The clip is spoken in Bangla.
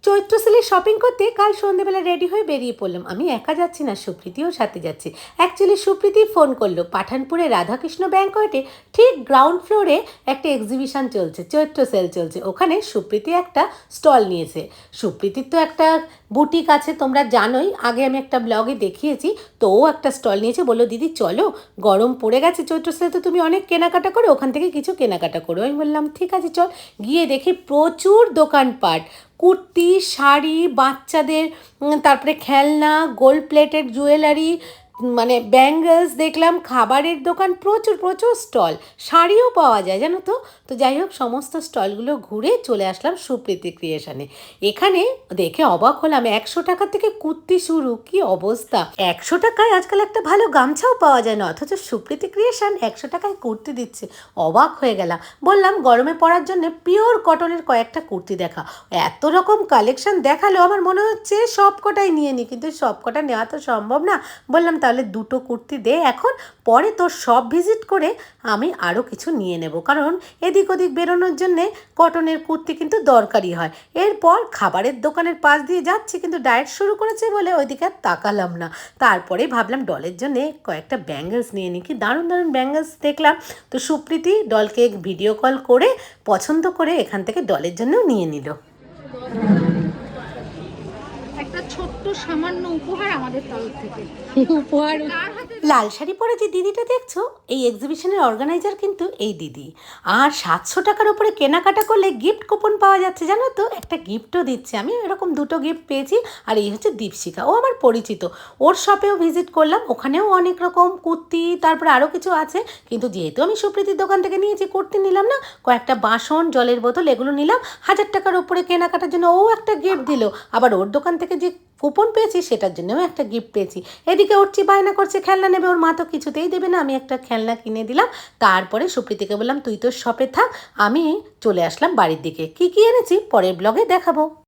চৈত্র সেলে শপিং করতে কাল সন্ধ্যেবেলা রেডি হয়ে বেরিয়ে পড়লাম। আমি একা যাচ্ছি না, সুপ্রীতিও সাথে যাচ্ছে। অ্যাকচুয়ালি সুপ্রীতি ফোন করলো, পাঠানপুরে রাধাকৃষ্ণ ব্যাংকোয়েটে ঠিক গ্রাউন্ড ফ্লোরে একটা এক্সিবিশন চলছে, চৈত্র সেল চলছে। ওখানে সুপ্রীতি একটা স্টল নিয়েছে। সুপ্রীতির তো একটা বুটিক আছে, তোমরা জানোই, আগে আমি একটা ব্লগে দেখিয়েছি। তো ও একটা স্টল নিয়েছে, বললো দিদি চলো, গরম পড়ে গেছে, চৈত্র সেলে তো তুমি অনেক কেনাকাটা করো, ওখান থেকে কিছু কেনাকাটা করো। আমি বললাম ঠিক আছে চল। গিয়ে দেখি প্রচুর দোকানপাট, কুর্তি, শাড়ি, বাচ্চাদের, তারপরে খেলনা, গোল্ড প্লেটেড জুয়েলারি, মানে ব্যাঙ্গলস দেখলাম, খাবারের দোকান, প্রচুর প্রচুর স্টল, শাড়িও পাওয়া যায় জানো তো। তো যাই হোক, সমস্ত স্টলগুলো ঘুরে চলে আসলাম সুপ্রীতি ক্রিয়েশনে। এখানে দেখে অবাক হলাম, 100 টাকা থেকে কুর্তি শুরু, কি অবস্থা! 100 টাকায় আজকাল একটা ভালো গামছাও পাওয়া যায় না, অথচ সুপ্রীতি ক্রিয়েশন 100 টাকায় কুর্তি দিচ্ছে। অবাক হয়ে গেলাম। বললাম গরমে পরার জন্য পিওর কটনের কয়েকটা কুর্তি দেখা। এত রকম কালেকশন দেখালো, আমার মনে হচ্ছে সব কটাই নিয়ে নিই, কিন্তু সব কটা নেওয়া তো সম্ভব না। বললাম তাহলে দুটো কুর্তি দে এখন, পরে তোর সব ভিজিট করে আমি আরও কিছু নিয়ে নেব, কারণ এদিক ওদিক বেরোনোর জন্যে কটনের কুর্তি কিন্তু দরকারই হয়। এরপর খাবারের দোকানের পাশ দিয়ে যাচ্ছি, কিন্তু ডায়েট শুরু করেছে বলে ওইদিকে আর তাকালাম না। তারপরে ভাবলাম ডলের জন্যে কয়েকটা ব্যাঙ্গলস নিয়ে নিই, কি দারুণ দারুণ ব্যাঙ্গলস দেখলাম। তো সুপ্রীতি ডলকে ভিডিও কল করে পছন্দ করে এখান থেকে ডলের জন্যও নিয়ে নিল। একটা ছোট্ট সামান্য উপহার আমাদের তরফ থেকে। উপহার লাল শাড়ি পরে যে দিদিটা দেখছো, এই এক্সিবিশনের অর্গানাইজার কিন্তু এই দিদি। আর 700 টাকার উপরে কেনাকাটা করলে গিফট কুপন পাওয়া যাচ্ছে জানো তো, একটা গিফটও দিচ্ছে। আমি এরকম দুটো গিফট পেয়েছি। আর এই হচ্ছে দীপশিখা, ও আমার পরিচিত। ওর শপেও ভিজিট করলাম, ওখানেও অনেক রকম কুর্তি, তারপরে আরও কিছু আছে। কিন্তু যেহেতু আমি সুপ্রীতির দোকান থেকে নিয়েছি, কুর্তি নিলাম না, কয়েকটা বাসন, জলের বোতল এগুলো নিলাম। 1000 টাকার উপরে কেনাকাটার জন্য ও একটা গিফট দিল। আবার ওর দোকান থেকে যে কুপন পেয়েছি সেটার জন্যও একটা গিফট পেয়েছি। এদিকে উঠছি, বায়না করছে খেলনা নেবে, ওর মা তো কিছুতেই দেবে না। আমি একটা খেলনা কিনে দিলাম। তারপরে সুপ্রীতিকে বললাম তুই তোর শপে থাক, আমি চলে আসলাম বাড়ির দিকে। কি কি এনেছি পরের ব্লগে দেখাবো।